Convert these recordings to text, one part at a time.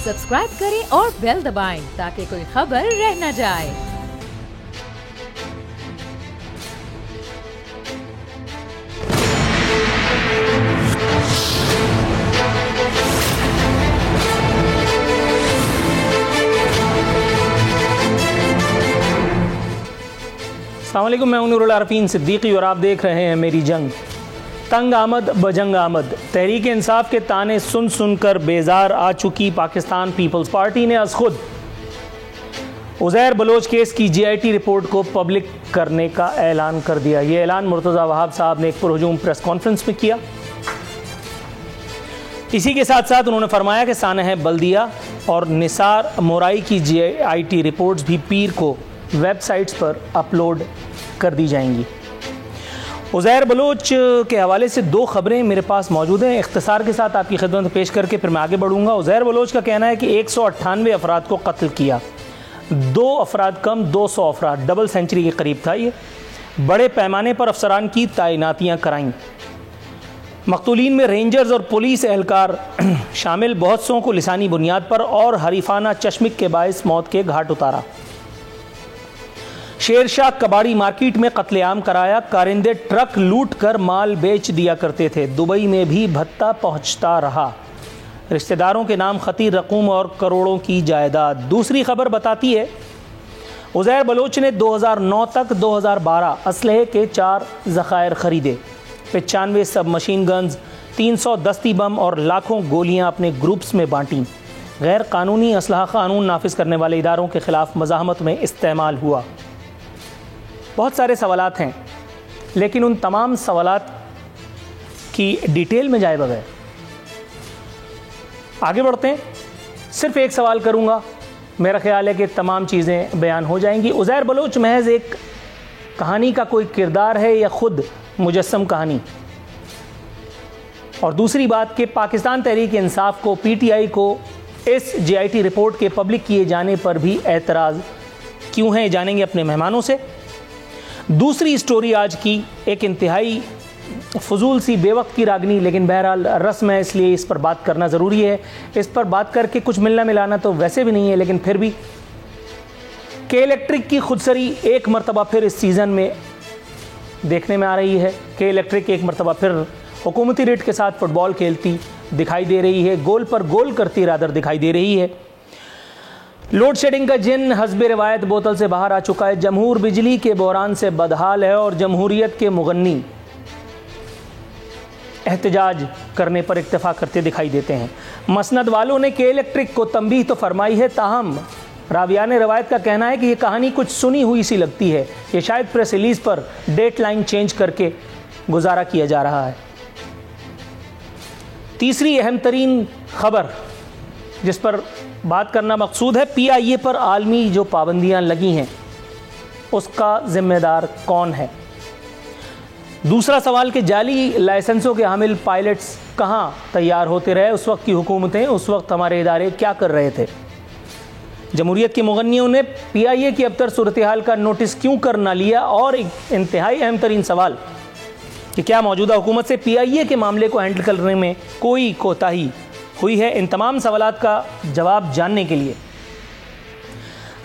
Subscribe करें और bell दबाएं ताकि कोई खबर रह न जाए। अस्सलाम वालेकुम, मैं नूरुल आरफीन सिद्दीकी और आप देख रहे हैं मेरी जंग। तंग आमद बजंग आमद, तहरीक इंसाफ के ताने सुन सुनकर बेजार आ चुकी पाकिस्तान पीपल्स पार्टी ने अज खुद उज़ैर बलोच केस की GIT रिपोर्ट को पब्लिक करने का ऐलान कर दिया। ये ऐलान मुर्तज़ा वहाब साहब ने एक पुरहुजूम प्रेस कॉन्फ्रेंस में किया। इसी के साथ साथ उन्होंने फरमाया कि सानह बल्दिया और निसार मोराई की GIT रिपोर्ट्स भी पीर को वेबसाइट्स पर अपलोड कर दी जाएंगी। उज़ैर बलोच के हवाले से दो खबरें मेरे पास मौजूद हैं, इख्तिसार के साथ आपकी खिदमत में पेश करके फिर मैं आगे बढ़ूंगा। उज़ैर बलोच का कहना है कि 198 अफराद को कत्ल किया, 2 अफराद कम 200 अफराद, डबल सेंचुरी के करीब था। ये बड़े पैमाने पर अफसरान की तैनातियाँ कराईं। मकतूलीन में रेंजर्स और पुलिस एहलकार शामिल, बहुत सौ को लिसानी बुनियाद पर और हरीफाना चश्मिक के बायस मौत के घाट उतारा। शेरशाह कबाड़ी मार्केट में कत्लेआम कराया, कारिंदे ट्रक लूट कर माल बेच दिया करते थे। दुबई में भी भत्ता पहुंचता रहा। रिश्तेदारों के नाम खती रकूम और करोड़ों की जायदाद। दूसरी खबर बताती है उज़ैर बलोच ने 2009 तक 2012 असलहे के 4 ज़खायर खरीदे, 95 सब मशीन गन्स, 300 दस्ती बम और लाखों गोलियां अपने ग्रुप्स में बांटी। गैर कानूनी असलहा कानून नाफिज करने वाले इदारों के खिलाफ मज़ाहमत में इस्तेमाल हुआ। बहुत सारे सवालात हैं, लेकिन उन तमाम सवालात की डिटेल में जाए बगैर आगे बढ़ते हैं। सिर्फ एक सवाल करूंगा, मेरा ख्याल है कि तमाम चीज़ें बयान हो जाएंगी। उज़ैर बलोच महज एक कहानी का कोई किरदार है या खुद मुजस्सम कहानी? और दूसरी बात कि पाकिस्तान तहरीक इंसाफ को, PTI को इस GIT रिपोर्ट के पब्लिक किए जाने पर भी एतराज़ क्यों है, जानेंगे अपने मेहमानों से। दूसरी स्टोरी आज की एक इंतहाई फजूल सी बेवक्त की रागनी, लेकिन बहरहाल रस्म है इसलिए इस पर बात करना ज़रूरी है। इस पर बात करके कुछ मिलना मिलाना तो वैसे भी नहीं है, लेकिन फिर भी के इलेक्ट्रिक की खुदसरी एक मरतबा फिर इस सीज़न में देखने में आ रही है। के इलेक्ट्रिक एक मरतबा फिर हुकूमती रेट के साथ फुटबॉल खेलती दिखाई दे रही है, गोल पर गोल करती रादर दिखाई दे रही है। लोड शेडिंग का जिन हस्बे रिवायत बोतल से बाहर आ चुका है। जमहूर बिजली के बहरान से बदहाल है और जमहूरियत के मुगन्नी एहतजाज करने पर इक्तफा करते दिखाई देते हैं। मसनद वालों ने के इलेक्ट्रिक को तंबीह तो फरमाई है, ताहम रावियान रिवायत का कहना है कि यह कहानी कुछ सुनी हुई सी लगती है। ये शायद प्रेस रिलीज पर डेट लाइन चेंज करके गुजारा किया जा रहा है। तीसरी अहम तरीन खबर जिस पर बात करना मकसूद है, PIA पर आलमी जो पाबंदियां लगी हैं उसका जिम्मेदार कौन है। दूसरा सवाल कि जाली लाइसेंसों के हामिल पायलट्स कहां तैयार होते रहे, उस वक्त की हुकूमतें, उस वक्त हमारे इदारे क्या कर रहे थे। जमहूरियत के मुगन्नियों ने PIA की अबतर सूरत हाल का नोटिस क्यों कर ना लिया। और इंतहाई अहम तरीन सवाल कि क्या मौजूदा हुकूमत से PIA के मामले को हैंडल करने में कोई कोताही हुई है। इन तमाम सवालात का जवाब जानने के लिए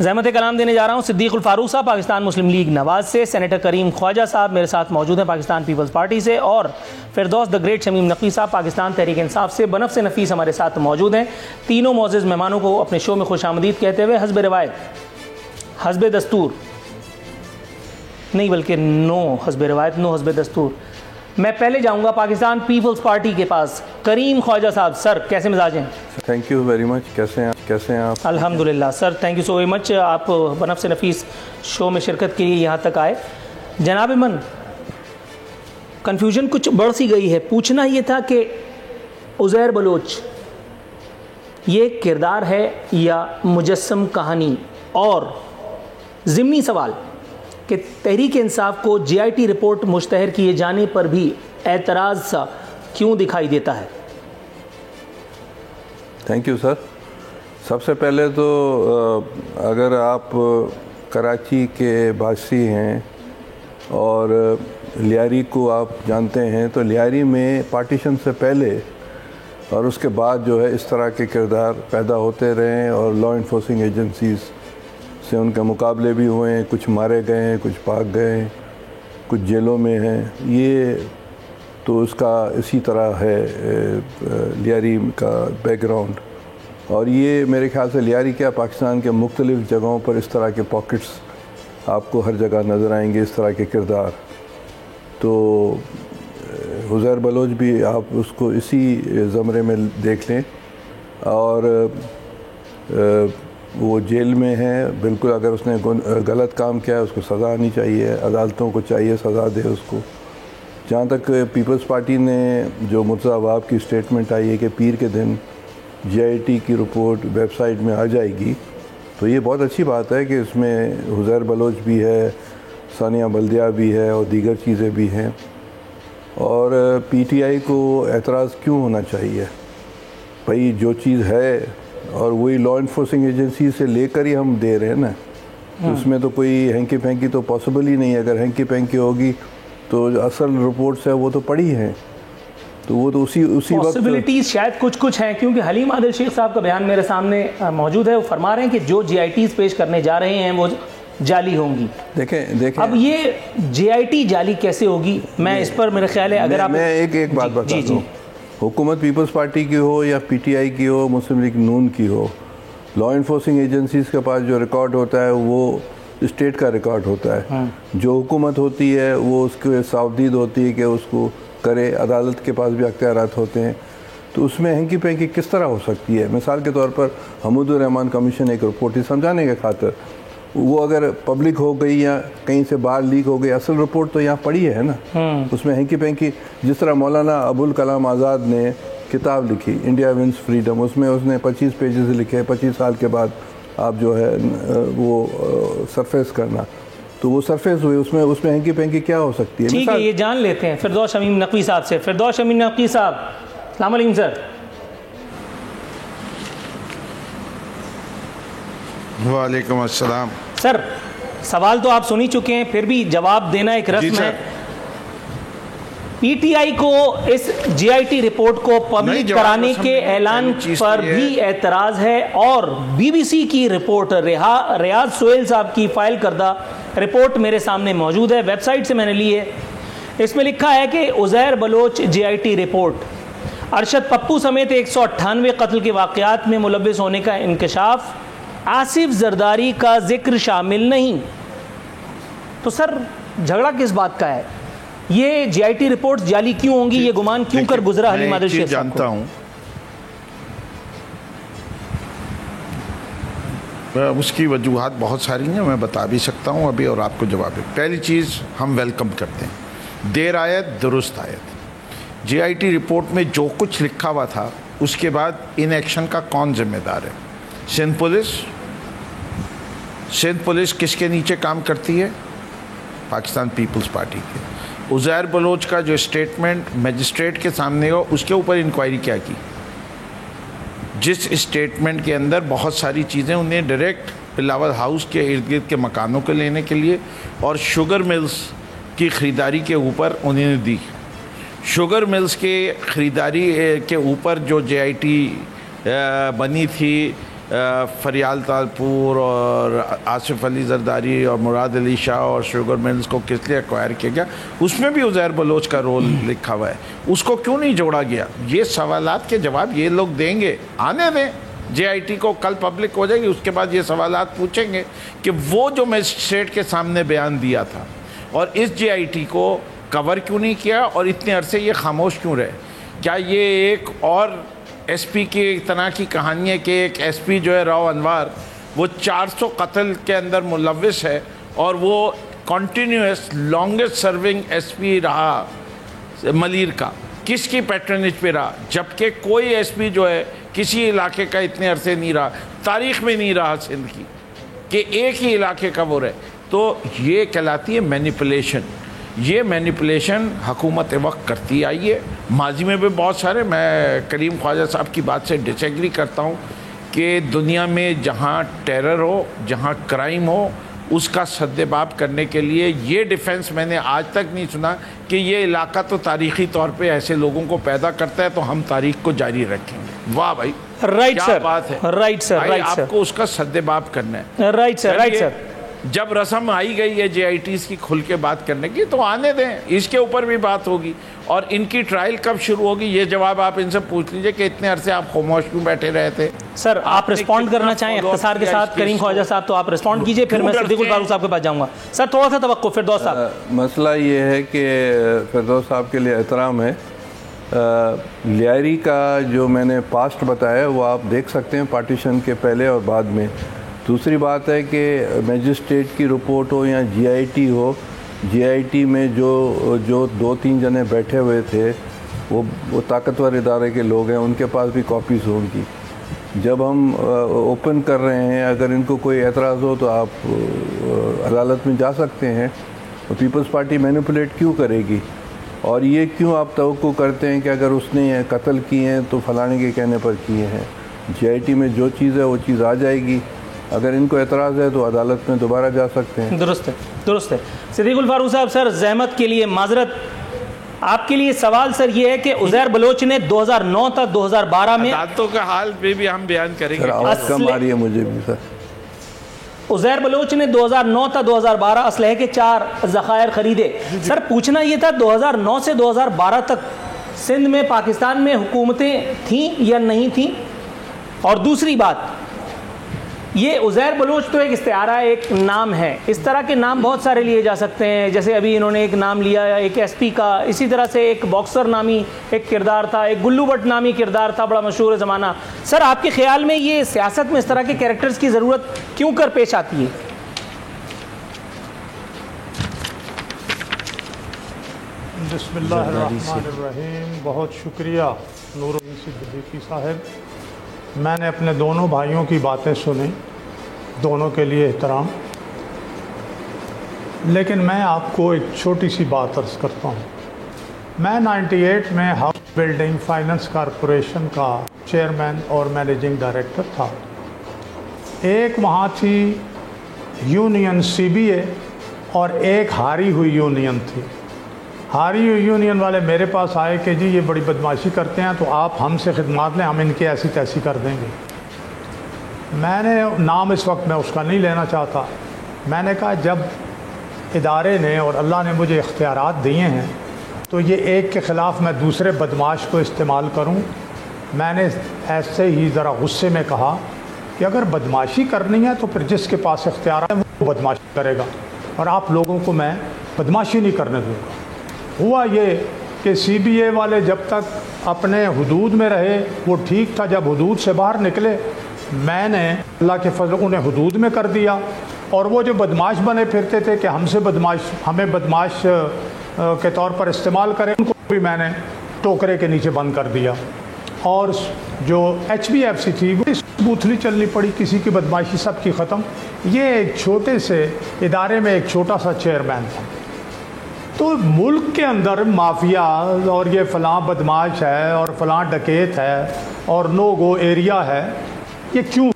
ज़हमत कलाम देने जा रहा हूँ सिद्दीकुल फारूक साहब पाकिस्तान मुस्लिम लीग नवाज से, सेनेटर करीम ख्वाजा साहब मेरे साथ मौजूद हैं पाकिस्तान पीपल्स पार्टी से, और फिरदौस द ग्रेट शमीम नकवी साहब पाकिस्तान तहरीक इंसाफ से। बनफ से नफीस हमारे साथ मौजूद हैं। तीनों मोअज़्ज़ज़ मेहमानों को अपने शो में खुशामदीद कहते हुए हस्ब रिवायत, हस्ब दस्तूर नहीं बल्कि नो हस्ब रिवायत, नो हस्ब दस्तूर, मैं पहले जाऊंगा पाकिस्तान पीपल्स पार्टी के पास। करीम ख्वाजा साहब, सर कैसे मिजाज हैं? Thank you very much. कैसे हैं आप? अल्हम्दुलिल्लाह sir, thank you so very much. आप बनफ से नफीस शो में शिरकत के लिए यहाँ तक आए। जनाब मन, कन्फ्यूजन कुछ बढ़ सी गई है। पूछना ये था कि उज़ैर बलोच ये किरदार है या मुजस्सम कहानी। और ज़िमनी सवाल कि तहरीक इंसाफ को GIT रिपोर्ट मुश्तहर किए जाने पर भी एतराज़ सा क्यों दिखाई देता है? Thank you sir. सबसे पहले तो अगर आप कराची के बासी हैं और लियारी को आप जानते हैं, तो लियारी में पार्टीशन से पहले और उसके बाद जो है इस तरह के किरदार पैदा होते रहे हैं और लॉ इन्फोर्सिंग एजेंसीज से उनके मुकाबले भी हुए हैं, कुछ मारे गए हैं, कुछ भाग गए हैं, कुछ जेलों में हैं। ये तो उसका इसी तरह है लियारी का बैकग्राउंड। और ये मेरे ख्याल से लियारी क्या, पाकिस्तान के मुख्तलिफ़ जगहों पर इस तरह के पॉकेट्स आपको हर जगह नज़र आएंगे, इस तरह के किरदार। तो उज़ैर बलोच भी आप उसको इसी ज़मरे में देख लें। और वो जेल में है, बिल्कुल अगर उसने गलत काम किया है उसको सज़ा आनी चाहिए, अदालतों को चाहिए सज़ा दे उसको। जहाँ तक पीपल्स पार्टी ने जो मुर्तज़ा अवाब की स्टेटमेंट आई है कि पीर के दिन JIT की रिपोर्ट वेबसाइट में आ जाएगी, तो ये बहुत अच्छी बात है कि इसमें उज़ैर बलोच भी है, सानिया बल्दिया भी है और दीगर चीज़ें भी हैं। और PTI को एतराज़ क्यों होना चाहिए भाई, जो चीज़ है और वही लॉ इन्फोर्सिंग एजेंसी से लेकर ही हम दे रहे हैं ना, उसमें तो कोई हैंकी फैंकी तो पॉसिबल ही नहीं है। अगर हैंकी फैंकी होगी तो असल रिपोर्ट्स है वो तो पड़ी हैं, तो वो तो उसी पॉसिबिलिटीज शायद कुछ हैं, क्योंकि हलीम आदिल शेख साहब का बयान मेरे सामने मौजूद है। वो फरमा रहे हैं कि जो JITs पेश करने जा रहे हैं वो जाली होंगी। देखें अब ये JIT जाली कैसे होगी, मैं इस पर मेरे ख्याल है अगर आप मैं एक बात बता दूं, हुकूमत पीपल्स पार्टी की हो या PTI की हो, मुस्लिम लीग नून की हो, लॉ इन्फोर्सिंग एजेंसीज के पास जो रिकॉर्ड होता है वो स्टेट का रिकॉर्ड होता है। जो हुकूमत होती है वो उसके सावदीद होती है कि उसको करे, अदालत के पास भी अख्तियारात होते हैं। तो उसमें हैंकी पैंकी किस तरह हो सकती है? मिसाल के तौर पर हमूदुर रहमान कमीशन एक रिपोर्ट ही समझाने के खातिर, वो अगर पब्लिक हो गई या कहीं से बाहर लीक हो गई, असल रिपोर्ट तो यहाँ पड़ी है ना। उसमें हैंकी पैंकी, जिस तरह मौलाना अबुल कलाम आज़ाद ने किताब लिखी इंडिया विंस फ्रीडम, उसमें उसने 25 पेजेस लिखे, 25 साल के बाद आप जो है वो सरफेस करना, तो वो सरफेस हुई, उसमें हैंकी पैंकी क्या हो सकती है? ठीक है, ये जान लेते हैं फिरदौस शमीम नकवी साहब से। फिरदौस शमीम नकवी साहब, अस्सलाम वालेकुम सर। वालेकुम अस्सलाम। सर, सवाल तो आप सुन ही चुके हैं, फिर भी जवाब देना एक रस्म है। PTI को इस JIT रिपोर्ट को पब्लिक कराने के ऐलान पर भी एतराज़ है, और BBC की रिपोर्ट रियाज सोहेल साहब की फाइल करदा रिपोर्ट मेरे सामने मौजूद है, वेबसाइट से मैंने ली है। इसमें लिखा है कि उज़ैर बलोच JIT रिपोर्ट, अरशद पप्पू समेत 198 कत्ल के वाक़यात में मुलव्विस होने का इंकशाफ, आसिफ जरदारी का जिक्र शामिल नहीं। तो सर, झगड़ा किस बात का है? ये JIT रिपोर्ट्स जाली क्यों होंगी? ये गुमान क्यों कर गुजरा हलीम आदिल शेख साहब को? जानता हूं, उसकी वजूहात बहुत सारी हैं, मैं बता भी सकता हूं अभी और आपको जवाब है। पहली चीज़ हम वेलकम करते हैं, देर आयत दुरुस्त आयत। JIT रिपोर्ट में जो कुछ लिखा हुआ था उसके बाद इन एक्शन का कौन जिम्मेदार है? सिंध पुलिस किसके नीचे काम करती है? पाकिस्तान पीपल्स पार्टी के। उज़ैर बलोच का जो स्टेटमेंट मजिस्ट्रेट के सामने हो, उसके ऊपर इंक्वायरी क्या की? जिस स्टेटमेंट के अंदर बहुत सारी चीज़ें उन्हें डायरेक्ट बिलावल हाउस के इर्द गिर्द के मकानों को लेने के लिए और शुगर मिल्स की ख़रीदारी के ऊपर उन्होंने दी। शुगर मिल्स के ख़रीदारी के ऊपर जो JIT बनी थी, फरियाल तालपुर और आसिफ अली जरदारी और मुराद अली शाह और शुगर मिल्स को किस लिए एक्वायर किया गया, उसमें भी उज़ैर बलोच का रोल लिखा हुआ है। उसको क्यों नहीं जोड़ा गया? ये सवालात के जवाब ये लोग देंगे, आने दें। JIT को कल पब्लिक हो जाएगी, उसके बाद ये सवालात पूछेंगे कि वो जो मजिस्ट्रेट के सामने बयान दिया था और इस JIT को कवर क्यों नहीं किया और इतने अरसे ये खामोश क्यों रहे? क्या ये एक और SP की तरह की कहानी है कि एक SP जो है राव अनवर, वो 400 कत्ल के अंदर मुलव्विस है और वो कॉन्टीन्यूस लॉन्गेस्ट सर्विंग SP रहा मलीर का, किसकी पैट्रनेज पे रहा? जबकि कोई SP जो है किसी इलाके का इतने अरसे नहीं रहा, तारीख़ में नहीं रहा सिंध की, कि एक ही इलाके का वो रहे। तो ये कहलाती है मैनिपुलेशन। ये मैनिपुलेशन हुकूमत वक्त करती आई है, माजी में भी बहुत सारे। मैं करीम ख्वाजा साहब की बात से डिसएग्री करता हूँ कि दुनिया में जहाँ टेरर हो, जहाँ क्राइम हो, उसका सद्देबाब करने के लिए ये डिफेंस मैंने आज तक नहीं सुना कि ये इलाका तो तारीखी तौर पे ऐसे लोगों को पैदा करता है तो हम तारीख को जारी रखेंगे। वाह भाई, राइट क्या सर, बात है। राइट सर, भाई, राइट सर, आपको उसका सद्देबाब करना है। Right sir, right sir. जब रस्म आई गई है JITs की खुल के बात करने की तो आने दें, इसके ऊपर भी बात होगी। और इनकी ट्रायल कब शुरू होगी ये जवाब आप इनसे पूछ लीजिए कि इतने अरसे आप खामोश क्यों बैठे रहे थे। सर आप रिस्पॉन्ड करना चाहें इख्तिसार के साथ करीम ख्वाजा साहब, तो आप रिस्पॉन्ड कीजिए, फिर मैं सिद्दीकुल फारूक साहब के पास जाऊंगा। सर थोड़ा सा तवक्कुफ, फिरदौस साहब। मसला ये है कि फिरदौस साहब के लिए एहतराम है। लियारी का जो मैंने पास्ट बताया वो आप देख सकते हैं पार्टीशन के पहले और बाद में। दूसरी बात है कि मजिस्ट्रेट की रिपोर्ट हो या GIT हो, GIT में जो 2-3 जने बैठे हुए थे वो ताकतवर इदारे के लोग हैं, उनके पास भी कॉपीज़ होंगी। जब हम ओपन कर रहे हैं, अगर इनको कोई एतराज़ हो तो आप अदालत में जा सकते हैं। तो पीपल्स पार्टी मैनिपुलेट क्यों करेगी? और ये क्यों आप तवक्को करते हैं कि अगर उसने कत्ल किए हैं तो फलाने के कहने पर किए हैं? GIT में जो चीज़ है वो चीज़ आ जाएगी। अगर इनको एतराज़ है तो अदालत में दोबारा जा सकते हैं। दुरुस्त है, दुरुस्त है। सिद्दीकुल फारूक साहब, सर जहमत के लिए माजरत, आपके लिए सवाल सर ये है कि उज़ैर बलोच ने 2009 तक 2012 में अदालतों का हाल भी हम बयान करेंगे। आवाज़ कम आ रही है मुझे भी सर। उज़ैर बलोच ने 2009 तक 2012 असलहे के 4 ज़खायर ख़रीदे। सर पूछना ये था 2009 से 2012 तक सिंध में पाकिस्तान में हुकूमतें थीं या नहीं थीं? और दूसरी बात, ये उज़ैर बलोच तो एक इस्तिआरा, एक नाम है। इस तरह के नाम बहुत सारे लिए जा सकते हैं, जैसे अभी इन्होंने एक नाम लिया एक SP का, इसी तरह से एक बॉक्सर नामी एक किरदार था, एक गुल्लू भट्ट नामी किरदार था, बड़ा मशहूर ज़माना। सर आपके ख्याल में ये सियासत में इस तरह के कैरेक्टर्स की ज़रूरत क्यों कर पेश आती है? बिस्मिल्लाहिर्रहमानिर्रहीम। बहुत शुक्रिया नूरुद्दीन सिद्दीकी साहब। मैंने अपने दोनों भाइयों की बातें सुनी, दोनों के लिए एहतराम। लेकिन मैं आपको एक छोटी सी बात अर्ज़ करता हूँ। मैं 98 में हाउस बिल्डिंग फाइनेंस कॉरपोरेशन का चेयरमैन और मैनेजिंग डायरेक्टर था। एक वहाँ थी यूनियन CBA और एक हारी हुई यूनियन थी। हारी हुई यूनियन वाले मेरे पास आए कि जी ये बड़ी बदमाशी करते हैं तो आप हमसे खिदमत लें, हम इनकी ऐसी तैसी कर देंगे। मैंने नाम इस वक्त मैं उसका नहीं लेना चाहता। मैंने कहा जब इदारे ने और अल्लाह ने मुझे इख्तियारात दिए हैं तो ये एक के ख़िलाफ़ मैं दूसरे बदमाश को इस्तेमाल करूं। मैंने ऐसे ही ज़रा गुस्से में कहा कि अगर बदमाशी करनी है तो फिर जिसके पास इख्तियार है वो बदमाशी करेगा और आप लोगों को मैं बदमाशी नहीं करने दूँगा। हुआ ये कि CBA वाले जब तक अपने हुदूद में रहे वो ठीक था। जब हुदूद से बाहर निकले मैंने अल्लाह के फजल उन्हें हुदूद में कर दिया। और वो जो बदमाश बने फिरते थे कि हमें बदमाश के तौर पर इस्तेमाल करें, उनको भी मैंने टोकरे के नीचे बंद कर दिया। और जो HBFC थी वो स्मूथली चलनी पड़ी, किसी की बदमाशी सब की ख़त्म। ये एक छोटे से इदारे में एक छोटा सा चेयरमैन था। तो मुल्क के अंदर माफिया और ये फ़लाँ बदमाश है और फ़लाँ डकैत है और नो गो एरिया है, ये क्यों?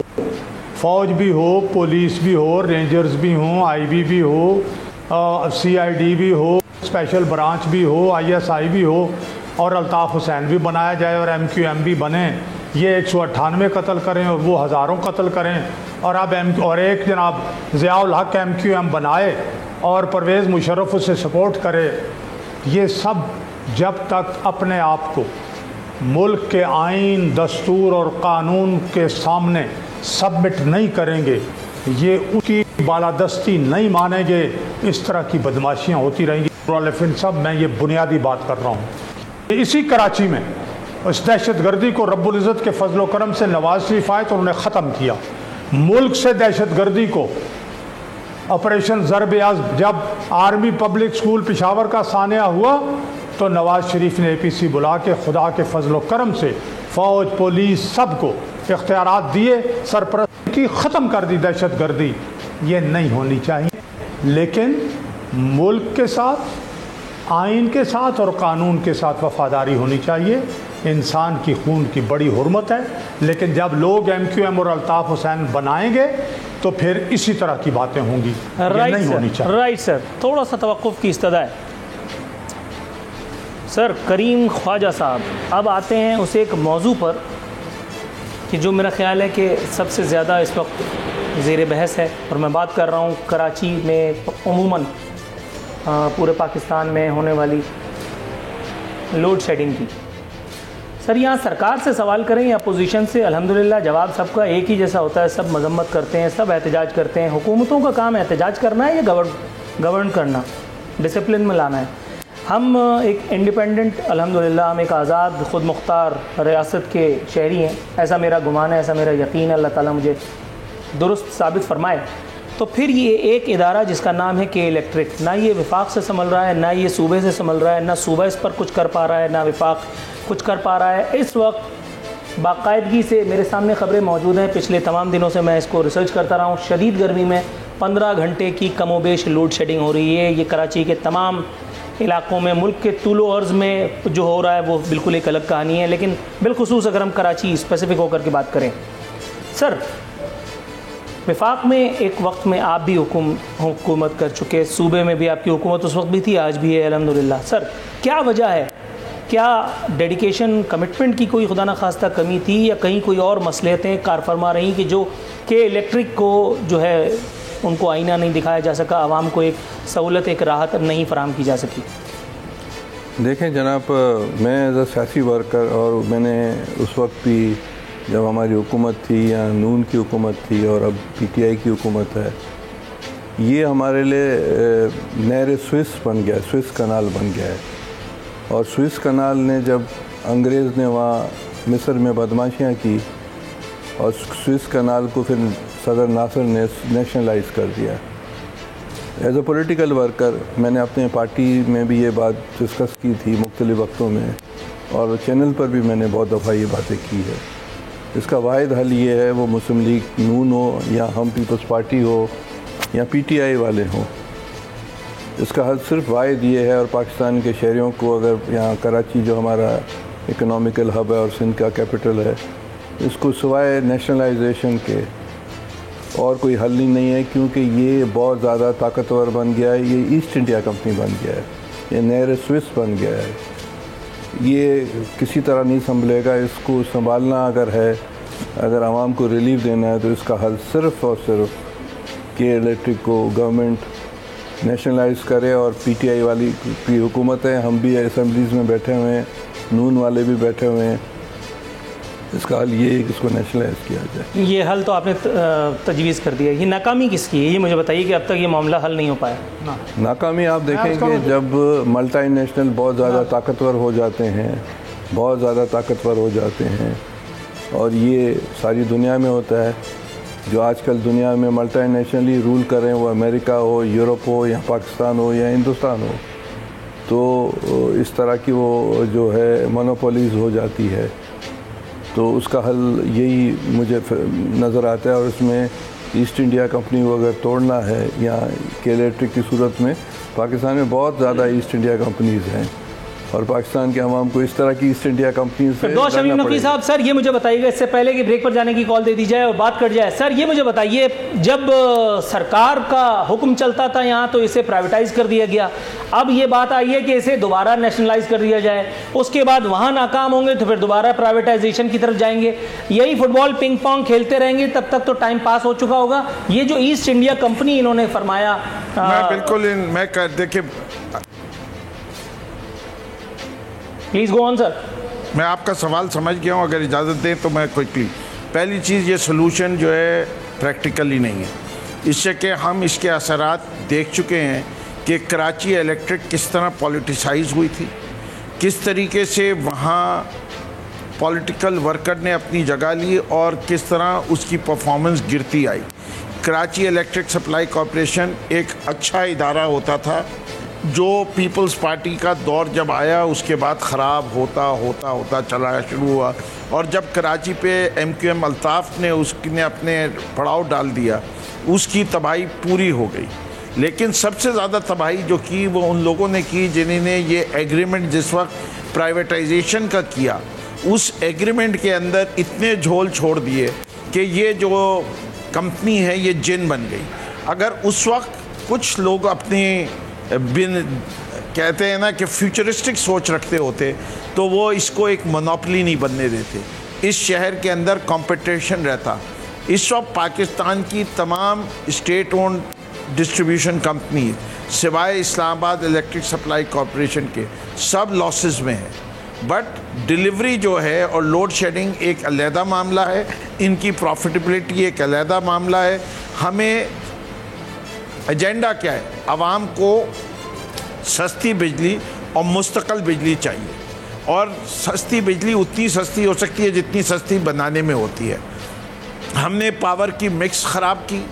फ़ौज भी हो, पुलिस भी हो, रेंजर्स भी हों, IB भी हो, CID भी हो, स्पेशल ब्रांच भी हो, ISI भी हो और अल्ताफ़ हुसैन भी बनाया जाए और MQM भी बने। ये 198 कत्ल करें और वो हज़ारों कत्ल करें। और अब और एक जनाब ज़ियाउल हक MQM बनाए और परवेज़ मुशर्रफ उसे सपोर्ट करे। ये सब जब तक अपने आप को मुल्क के आइन, दस्तूर और कानून के सामने सबमिट नहीं करेंगे, ये उसकी बालादस्ती नहीं मानेंगे, इस तरह की बदमाशियाँ होती रहेंगी। फिर सब मैं ये बुनियादी बात कर रहा हूँ। इसी कराची में इस दहशतगर्दी को रब्बुल इज़्ज़त के फजल करम से नवाज शरीफ आए तो उन्होंने ख़त्म किया। मुल्क से दहशतगर्दी को ऑपरेशन ज़रब-ए-अज़्म जब आर्मी पब्लिक स्कूल पेशावर का सानिया हुआ तो नवाज शरीफ ने APC बुला के खुदा के फजल करम से फ़ौज, पुलिस सबको इख्तियारात दिए, सरपरस्ती की, ख़त्म कर दी दहशतगर्दी। ये नहीं होनी चाहिए, लेकिन मुल्क के साथ, आइन के साथ और कानून के साथ वफादारी होनी चाहिए। इंसान की खून की बड़ी हुर्मत है, लेकिन जब लोग MQM और अल्ताफ़ हुसैन बनाएंगे तो फिर इसी तरह की बातें होंगी। ये नहीं होनी चाहिए। राइट सर, थोड़ा सा तवक्कुफ़ की इस्तदा है। सर करीम ख्वाजा साहब अब आते हैं उस एक मौजू पर कि जो मेरा ख़्याल है कि सबसे ज़्यादा इस वक्त ज़ेर बहस है, और मैं बात कर रहा हूँ कराची में उमूमन पूरे पाकिस्तान में होने वाली लोड शेडिंग की। सर यहाँ सरकार से सवाल करें या अपोजिशन से, अल्हम्दुलिल्लाह जवाब सबका एक ही जैसा होता है, सब मजम्मत करते हैं, सब एहतजाज करते हैं। हुकूमतों का काम एहतजाज करना है या गवर्न करना, डिसिप्लिन में लाना है। हम एक इंडिपेंडेंट, अल्हम्दुलिल्लाह हम एक आज़ाद खुद मुख्तार रियासत के शहरी हैं, ऐसा मेरा गुमान है, ऐसा मेरा यकीन है, अल्लाह ताला मुझे दुरुस्त साबित फरमाए। तो फिर ये एक इदारा जिसका नाम है के इलेक्ट्रिक, ना ये विफाक से संभल रहा है, ना ये सूबे से संभल रहा है, ना सूबा इस पर कुछ कर पा रहा है, ना विफाक कुछ कर पा रहा है। इस वक्त बाकायदगी से मेरे सामने ख़बरें मौजूद हैं, पिछले तमाम दिनों से मैं इसको रिसर्च करता रहा हूँ। शदीद गर्मी में 15 घंटे की कमोबेश लोड शेडिंग हो रही है। ये कराची के तमाम इलाक़ों में, मुल्क के तुलो अर्ज़ में जो हो रहा है वो बिल्कुल एक अलग कहानी है, लेकिन बिलखुसूस अगर हम कराची स्पेसिफ़िक होकर के बात करें। सर विफाक में एक वक्त में आप भी हुकूमत कर चुके, सूबे में भी आपकी हुकूमत उस वक्त भी थी, आज भी है अल्हम्दुलिल्लाह। सर क्या वजह है, क्या डेडिकेशन कमिटमेंट की कोई खुदा न खास्ता कमी थी, या कहीं कोई और मसलहतें कार फरमा रहीं कि जो के इलेक्ट्रिक को जो है उनको आईना नहीं दिखाया जा सका, आवाम को एक सहूलत, एक राहत नहीं फराहम की जा सकी? देखें जनाब, मैं एज अ सियासी वर्कर, और मैंने उस वक्त भी जब हमारी हुकूमत थी या नून की हुकूमत थी और अब PTI की हुकूमत है, ये हमारे लिए नहर स्विस बन गया, स्विस कनाल बन गया है। और स्विस कनाल ने जब अंग्रेज़ ने वहाँ मिस्र में बदमाशियाँ की और स्विस कनाल को फिर सदर नासर ने नेशनलाइज कर दिया। एज अ पॉलिटिकल वर्कर मैंने अपने पार्टी में भी ये बात डिस्कस की थी मुख्तलिफ़ वक्तों में, और चैनल पर भी मैंने बहुत दफ़ा ये बातें की है। इसका वाहिद हल ये है, वो मुस्लिम लीग नून हो या हम पीपल्स पार्टी हो या PTI वाले हों, इसका हल सिर्फ वाहिद ये है। और पाकिस्तान के शहरियों को, अगर यहाँ कराची जो हमारा इकोनॉमिकल हब है और सिंध का कैपिटल है, इसको सिवाय नेशनलाइजेशन के और कोई हल नहीं है, क्योंकि ये बहुत ज़्यादा ताकतवर बन गया है। ये ईस्ट इंडिया कंपनी बन गया है, ये नहर स्विस बन गया है, ये किसी तरह नहीं संभलेगा। इसको संभालना अगर है, अगर आवाम को रिलीफ देना है, तो इसका हल सिर्फ़ और सिर्फ के इलेक्ट्रिक को गवर्नमेंट नेशनलाइज करे। और PTI वाली की हुकूमत है, हम भी असम्बलीज़ में बैठे हुए हैं, नून वाले भी बैठे हुए हैं, इसका हल ये है कि इसको नेशनलाइज किया जाए। ये हल तो आपने तजवीज़ कर दिया, ये नाकामी किसकी है, ये मुझे बताइए कि अब तक ये मामला हल नहीं हो पाया। नाकामी आप देखेंगे जब मल्टीनेशनल बहुत ज़्यादा ताकतवर हो जाते हैं, बहुत ज़्यादा ताकतवर हो जाते हैं, और ये सारी दुनिया में होता है। जो आजकल दुनिया में मल्टीनेशनली रूल कर रहे हैं, वो अमेरिका हो, यूरोप हो, या पाकिस्तान हो, या हिंदुस्तान हो, तो इस तरह की वो जो है मोनोपोलीज हो जाती है। तो उसका हल यही मुझे नज़र आता है। और इसमें ईस्ट इंडिया कंपनी को अगर तोड़ना है, या के इलेक्ट्रिक की सूरत में, पाकिस्तान में बहुत ज़्यादा ईस्ट इंडिया कंपनीज़ हैं, और पाकिस्तान के अवाम को इस तरह की ईस्ट इंडिया कंपनी से दो शमीम नकी साहब, सर ये मुझे बताइएगा, इससे पहले कि ब्रेक पर जाने की कॉल दे दी जाए और बात कट जाए, सर ये मुझे बताइए, जब सरकार का हुक्म चलता था यहाँ तो इसे प्राइवेटाइज कर दिया गया, अब ये बात आई है कि इसे दोबारा नेशनलाइज कर दिया जाए, उसके बाद वहाँ नाकाम होंगे तो फिर दोबारा प्राइवेटाइजेशन की तरफ जाएंगे, यही फुटबॉल पिंग पोंग खेलते रहेंगे, तब तक तो टाइम पास हो चुका होगा। ये जो ईस्ट इंडिया कंपनी इन्होंने फरमाया, मैं बिल्कुल मैं देखिए, प्लीज़ गो ऑन सर। मैं आपका सवाल समझ गया हूँ, अगर इजाज़त दें तो मैं क्विकली, पहली चीज़ ये सलूशन जो है प्रैक्टिकली नहीं है, इससे कि हम इसके असरात देख चुके हैं कि कराची इलेक्ट्रिक किस तरह पॉलिटिसाइज हुई थी, किस तरीके से वहाँ पॉलिटिकल वर्कर ने अपनी जगह ली और किस तरह उसकी परफॉर्मेंस गिरती आई। कराची इलेक्ट्रिक सप्लाई कॉरपोरेशन एक अच्छा इदारा होता था, जो पीपल्स पार्टी का दौर जब आया उसके बाद ख़राब होता होता होता चला शुरू हुआ, और जब कराची पे MQM अल्ताफ़ ने उसने अपने पड़ाव डाल दिया, उसकी तबाही पूरी हो गई। लेकिन सबसे ज़्यादा तबाही जो की वो उन लोगों ने की जिन्होंने ये एग्रीमेंट जिस वक्त प्राइवेटाइजेशन का किया, उस एग्रीमेंट के अंदर इतने झोल छोड़ दिए कि ये जो कंपनी है ये जिन बन गई। अगर उस वक्त कुछ लोग अपने कहते हैं ना कि फ्यूचरिस्टिक सोच रखते होते तो वो इसको एक मोनोपोली नहीं बनने देते। इस शहर के अंदर कंपटीशन रहता। इस वक्त पाकिस्तान की तमाम स्टेट ओन्ड डिस्ट्रीब्यूशन कंपनी सिवाय इस्लामाबाद इलेक्ट्रिक सप्लाई कॉरपोरेशन के सब लॉसेस में है। बट डिलीवरी जो है और लोड शेडिंग एक अलहदा मामला है, इनकी प्रॉफिटेबिलिटी एक अलहदा मामला है। हमें एजेंडा क्या है? आवाम को सस्ती बिजली और मुस्तकिल बिजली चाहिए, और सस्ती बिजली उतनी सस्ती हो सकती है जितनी सस्ती बनाने में होती है। हमने पावर की मिक्स ख़राब की।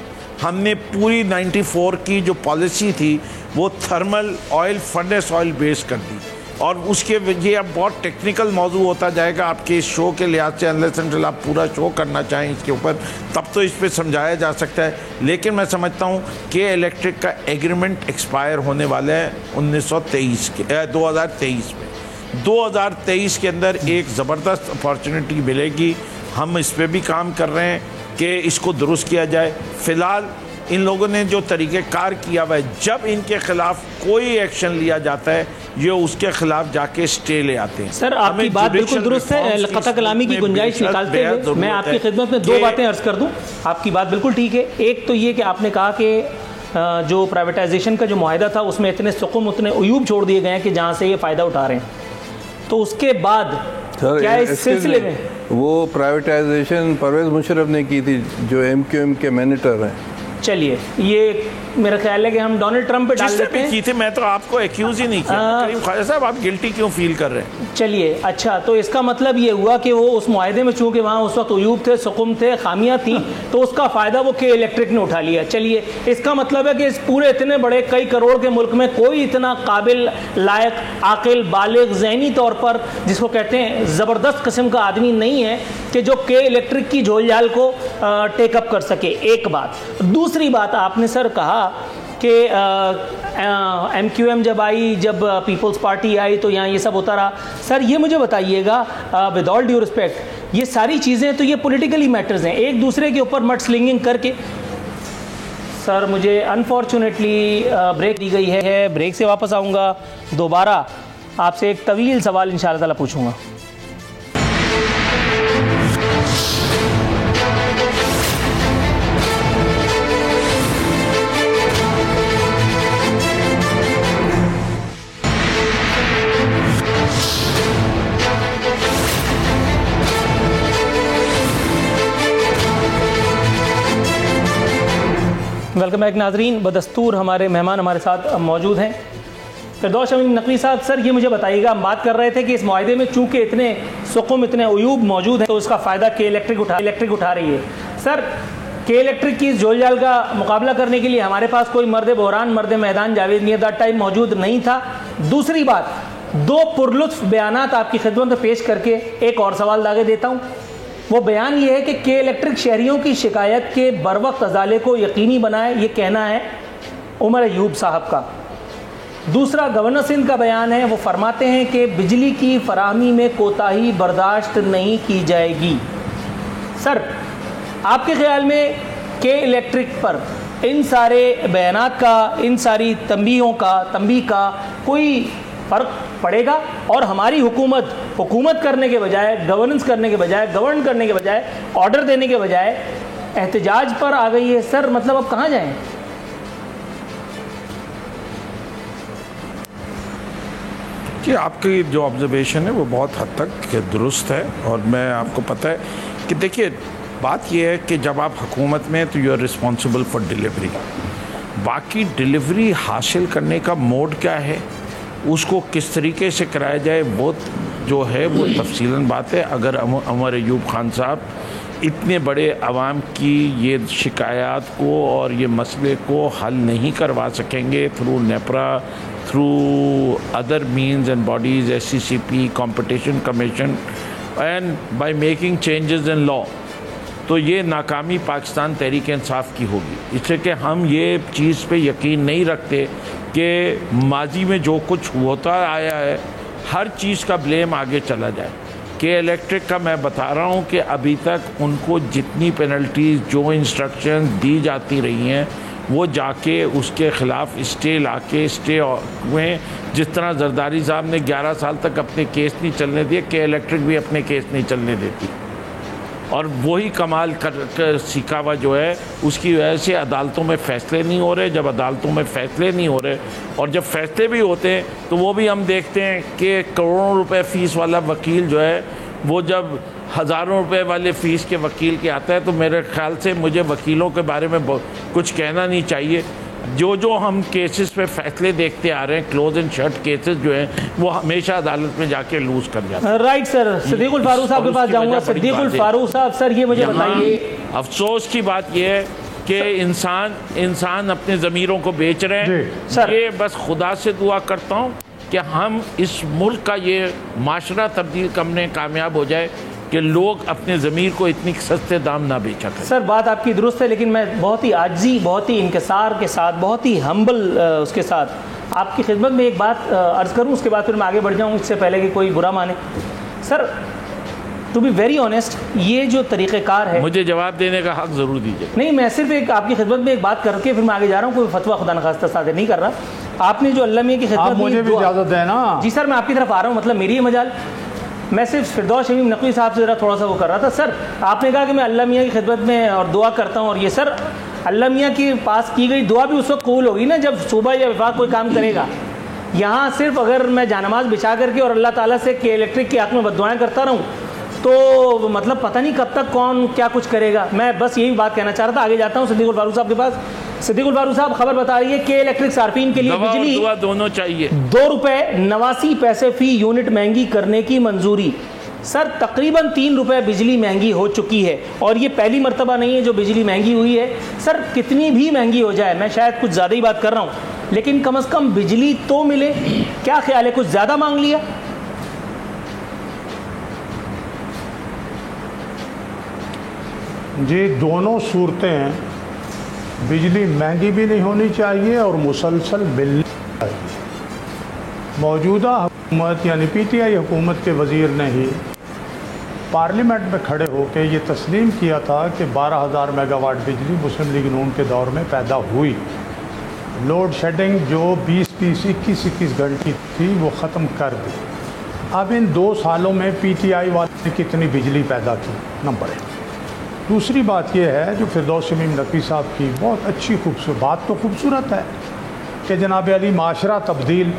हमने पूरी 94 की जो पॉलिसी थी वो thermal oil furnace oil base कर दी, और उसके ये अब बहुत टेक्निकल मौजू होता जाएगा आपके इस शो के लिहाज से। अनलेस अनटिल आप पूरा शो करना चाहें इसके ऊपर तब तो इस पे समझाया जा सकता है। लेकिन मैं समझता हूँ कि इलेक्ट्रिक का एग्रीमेंट एक्सपायर होने वाला है 2023 में। 2023 के अंदर एक ज़बरदस्त अपॉर्चुनिटी मिलेगी। हम इस पर भी काम कर रहे हैं कि इसको दुरुस्त किया जाए। फ़िलहाल इन लोगों ने जो तरीक़ेकार किया हुआ है, जब इनके खिलाफ कोई एक्शन लिया जाता है ये उसके खिलाफ जाके स्टे ले आते हैं। सर आपकी बात बिल्कुल दुरुस्त है। कता कलामी की गुंजाइश निकालते हुए मैं आपकी खिदमत में दो बातें अर्ज कर दूं। आपकी बात बिल्कुल ठीक है। एक तो ये कि आपने कहा कि जो प्राइवेटाइजेशन का जो मुआहदा था उसमें इतने सुकुम उतने उयूब छोड़ दिए गए हैं कि जहाँ से ये फ़ायदा उठा रहे हैं। तो उसके बाद क्या इस सिलसिले में वो प्राइवेटाइजेशन परवेज़ मुशर्रफ ने की थी जो MQM के मैनेटर हैं। चलिए ये मेरा ख्याल है कि हम डोनाल्ड ट्रंप पे डाल देते हैं। की थी, मैं तो आपको एक्यूज ही नहीं किया। करीम ख्वाजा साहब आप गिल्टी क्यों फील कर रहे हैं? चलिए अच्छा, तो इसका मतलब ये हुआ कि वो उस मुआहदे में चूंकि वहाँ उस वक्त उयूब थे, सुकुम थे, खामियाँ थी, तो उसका फ़ायदा वो के इलेक्ट्रिक ने उठा लिया। चलिए इसका मतलब है कि इस पूरे इतने बड़े कई करोड़ के मुल्क में कोई इतना काबिल, लायक, आकिल, बालिग, ज़हनी तौर पर जिसको कहते हैं ज़बरदस्त किस्म का आदमी नहीं है कि जो के इलेक्ट्रिक की झोलझाल को टेकअप कर सके। एक बात। दूसरी बात, आपने सर कहा कि MQM जब आई, जब पीपल्स पार्टी आई तो यहाँ ये सब होता रहा। सर ये मुझे बताइएगा विद ऑल ड्यू रिस्पेक्ट, ये सारी चीज़ें तो ये पॉलिटिकली मैटर्स हैं, एक दूसरे के ऊपर मड स्लिंगिंग करके। सर मुझे अनफॉर्चुनेटली ब्रेक दी गई है। ब्रेक से वापस आऊँगा, दोबारा आपसे एक तवील सवाल इंशाअल्लाह ताला पूछूँगा। वेलकम बैक नाजरीन। बदस्तूर हमारे मेहमान हमारे साथ मौजूद हैं। फिरदौस शमीम नकवी साहब, सर ये मुझे बताइएगा, हम बात कर रहे थे कि इस मुआहदे में चूंकि इतने सुकुम, इतने उयूब मौजूद हैं तो उसका फ़ायदा के इलेक्ट्रिक उठा रही है। सर के इलेक्ट्रिक की जोलजाल का मुकाबला करने के लिए हमारे पास कोई मर्द बहरान, मर्द मैदान जावेद मियां दैट टाइम मौजूद नहीं था। दूसरी बात, दो पुरलुत्फ बयानात आपकी खिदमत में पेश करके एक और सवाल दागे देता हूँ। वो बयान ये है कि के इलेक्ट्रिक शहरियों की शिकायत के बरवक्त अजाले को यकीनी बनाए, ये कहना है उमर अयूब साहब का। दूसरा गवर्नर सिंध का बयान है, वो फरमाते हैं कि बिजली की फराहमी में कोताही बर्दाश्त नहीं की जाएगी। सर आपके ख्याल में के इलेक्ट्रिक पर इन सारे बयानात का, इन सारी तंबीह का कोई फ़र्क पड़ेगा? और हमारी हुकूमत करने के बजाय, गवर्नेंस करने के बजाय, गवर्न करने के बजाय, ऑर्डर देने के बजाय एहतजाज पर आ गई है। सर मतलब अब कहाँ जाएं? कि आपकी जो ऑब्जर्वेशन है वो बहुत हद तक दुरुस्त है, और मैं आपको पता है कि देखिए बात यह है कि जब आप हुकूमत में तो you are responsible for delivery. बाकी डिलीवरी हासिल करने का मोड क्या है, उसको किस तरीके से कराया जाए, वो जो है वो तफसीलन बात है। अगर उमर अयूब खान साहब इतने बड़े अवाम की ये शिकायत को और ये मसले को हल नहीं करवा सकेंगे through NEPRA, through other means and bodies, SCCP, competition commission, and by making changes in law, तो ये नाकामी पाकिस्तान तहरीक इंसाफ की होगी। इसलिए कि हम ये चीज़ पे यकीन नहीं रखते कि माजी में जो कुछ होता आया है हर चीज़ का ब्लेम आगे चला जाए। के इलेक्ट्रिक का मैं बता रहा हूँ कि अभी तक उनको जितनी पेनल्टीज जो इंस्ट्रक्शन दी जाती रही हैं वो जाके उसके ख़िलाफ़ स्टे लाके स्टे में, जिस तरह जरदारी साहब ने 11 साल तक अपने केस नहीं चलने दिए, के इलेक्ट्रिक भी अपने केस नहीं चलने देती। और वही कमाल कर सिकावा जो है उसकी वजह से अदालतों में फ़ैसले नहीं हो रहे। जब अदालतों में फ़ैसले नहीं हो रहे और जब फ़ैसले भी होते हैं तो वो भी हम देखते हैं कि करोड़ों रुपए फ़ीस वाला वकील जो है वो जब हज़ारों रुपए वाले फ़ीस के वकील के आता है तो मेरे ख़्याल से मुझे वकीलों के बारे में कुछ कहना नहीं चाहिए। जो हम केसेस पे फैसले देखते आ रहे हैं, क्लोज एंड शट केसेस जो हैं वो हमेशा अदालत में जाके लूज कर जाते हैं। राइट सर, सिद्दीकुल फारूक साहब के पास जाऊंगा। सिद्दीकुल फारूक साहब, सर ये मुझे बताइए, अफसोस की बात यह है कि इंसान अपने ज़मीरों को बेच रहे हैं। सर ये बस खुदा से दुआ करता हूँ कि हम इस मुल्क का ये माशरा तब्दील करने कामयाब हो जाए कि लोग अपने ज़मीर को इतनी सस्ते दाम ना बेचा करें। सर बात आपकी दुरुस्त है, लेकिन मैं बहुत ही आजी, बहुत ही इनकिसार के साथ, बहुत ही हम्बल उसके साथ आपकी खिदमत में एक बात अर्ज़ करूं, उसके बाद फिर मैं आगे बढ़ जाऊं, इससे पहले कि कोई बुरा माने। Sir to be very honest, ये जो तरीक़ेकार है, मुझे जवाब देने का हक ज़रूर दीजिए। नहीं, मैं सिर्फ एक आपकी खिदमत में एक बात करके फिर मैं आगे जा रहा हूँ, कोई फतवा खुदा न खास्ता सादर नहीं कर रहा। आपने जो अल्लाह मियां की खिदमत, मुझे भी इजाज़त देना। जी सर, मैं आपकी तरफ आ रहा हूँ, मतलब मेरी ये मजाल, मैं सिर्फ फिरदौस शमीम नकवी साहब से ज़रा थोड़ा सा वो कर रहा था। सर आपने कहा कि मैं अल्लाह मियां की खिदमत में और दुआ करता हूँ, और ये सर अल्लाह मियां के पास की गई दुआ भी उस वक्त कबूल होगी ना जब सूबा या विफाक कोई काम करेगा। यहाँ सिर्फ अगर मैं जानमाज बिछा करके और अल्लाह ताला से के इलेक्ट्रिक के हक़ में बद्दुआएं करता रहूँ तो मतलब पता नहीं कब तक कौन क्या कुछ करेगा। मैं बस यही बात कहना चाह रहा था। आगे जाता हूँ सिद्दीकुल फारूक साहब के पास। सिद्दीकुल फारूक साहब, खबर बता रही है कि इलेक्ट्रिक सार्फिन के लिए बिजली दोनों चाहिए, ₹2.89 फी यूनिट महंगी करने की मंजूरी। सर तकरीबन ₹3 बिजली महंगी हो चुकी है, और ये पहली मरतबा नहीं है जो बिजली महंगी हुई है। सर कितनी भी महंगी हो जाए, मैं शायद कुछ ज़्यादा ही बात कर रहा हूँ, लेकिन कम से कम बिजली तो मिले। क्या ख्याल है, कुछ ज़्यादा मांग लिया? जी दोनों सूरतें हैं, बिजली महंगी भी नहीं होनी चाहिए और मुसलसल मिलनी चाहिए। मौजूदा हुकूमत यानी PTI हुकूमत के वज़ीर ने ही पार्लियामेंट में खड़े होकर ये तस्लीम किया था कि 12,000 मेगावाट बिजली मुस्लिम लीग नून के दौर में पैदा हुई। लोड शेडिंग जो 20-20, 21-21 घंटे थी वो ख़त्म कर दी। अब इन 2 सालों में PTI वाले ने कितनी बिजली पैदा की, नंबर 1। दूसरी बात यह है जो फिरदौस शमीम नकवी साहब की बहुत अच्छी खूबसूरत बात, तो खूबसूरत है कि जनाब अली माशरा तब्दील,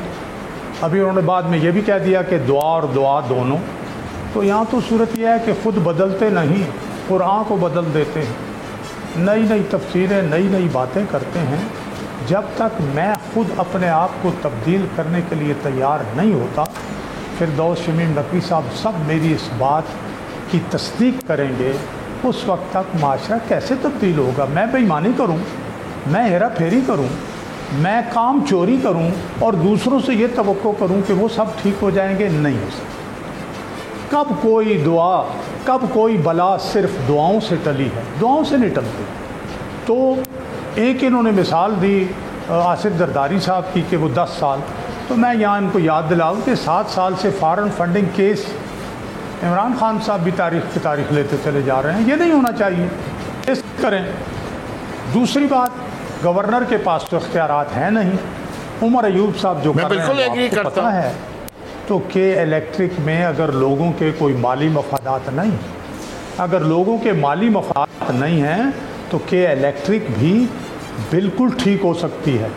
अभी उन्होंने बाद में ये भी कह दिया कि दुआ और दुआ दोनों। तो यहाँ तो सूरत यह है कि ख़ुद बदलते नहीं, कुरान को बदल देते हैं, नई नई तफसीरें, नई नई बातें करते हैं। जब तक मैं ख़ुद अपने आप को तब्दील करने के लिए तैयार नहीं होता, फिरदौस शमीम नकवी साहब सब मेरी इस बात की तस्दीक करेंगे, उस वक्त तक माशरा कैसे तब्दील होगा। मैं बेईमानी करूं, मैं हेरा फेरी करूं, मैं काम चोरी करूं और दूसरों से ये तवक्को करूं कि वो सब ठीक हो जाएंगे, नहीं हो सकता। कब कोई दुआ, कब कोई बला सिर्फ दुआओं से टली है, दुआओं से नहीं टलती। तो एक इन्होंने मिसाल दी आसिफ जरदारी साहब की कि वो 10 साल, तो मैं यहाँ इनको याद दिलाऊँ कि 7 साल से foreign funding case Imran Khan साहब भी तारीख की तारीख लेते चले जा रहे हैं। ये नहीं होना चाहिए, इस करें। दूसरी बात, गवर्नर के पास तो इख्तियारात हैं नहीं। उमर अयूब साहब जो कर रहे हैं आपको पता है, तो के इलेक्ट्रिक में अगर लोगों के कोई माली मफादात नहीं, अगर लोगों के माली मफादात नहीं हैं तो के इलेक्ट्रिक भी बिल्कुल ठीक हो सकती है।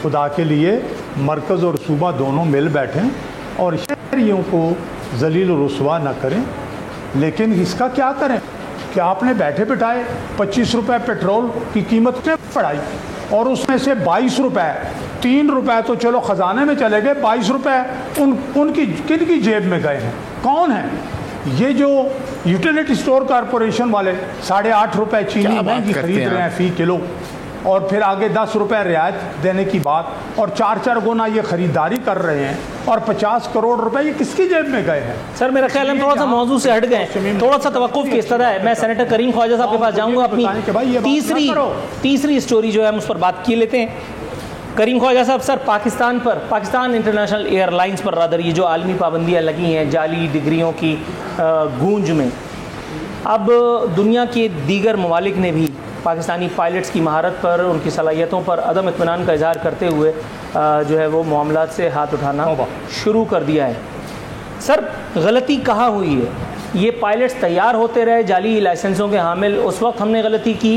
खुदा के लिए मरकज़ और सूबा दोनों मिल बैठें और शहरियों को जलील रुसवा न करें। लेकिन इसका क्या करें कि आपने बैठे बिठाए 25 रुपये पेट्रोल की कीमत ने बढ़ाई और उसमें से 22 रुपये, 3 रुपये तो चलो ख़जाने में चले गए, 22 रुपये उनकी किन की जेब में गए हैं, कौन है? ये जो यूटिलिटी स्टोर कॉरपोरेशन वाले 8.5 रुपये चीनी महंगी खरीद रहे हैं फ़ी किलो, और फिर आगे 10 रुपये रियायत देने की बात, और 4-4 गुना ये ख़रीदारी कर रहे हैं, और 50 करोड़ रुपए ये किसकी जेब में गए हैं? सर मेरा ख्याल है थोड़ा सा मौजू से हट गए, थोड़ा सा तवक्कुफ की इस्तदा है। मैं सेनेटर करीम ख्वाजा साहब के पास जाऊंगा, अपनी तीसरी स्टोरी जो है हम उस पर बात किए लेते हैं। करीम Khwaja Sahab, sir Pakistan international airlines पर रादर ये जो आलमी पाबंदियाँ लगी हैं जाली डिग्रियों की गूंज में, अब दुनिया के दीगर ममालिक ने भी पाकिस्तानी पायलट्स की महारत पर, उनकी सलाहियतों पर अदम इत्मीनान का इजहार करते हुए जो है वो मामलात से हाथ उठाना शुरू कर दिया है। सर गलती कहाँ हुई है? ये पायलट्स तैयार होते रहे जाली लाइसेंसों के हामिल, उस वक्त हमने गलती की,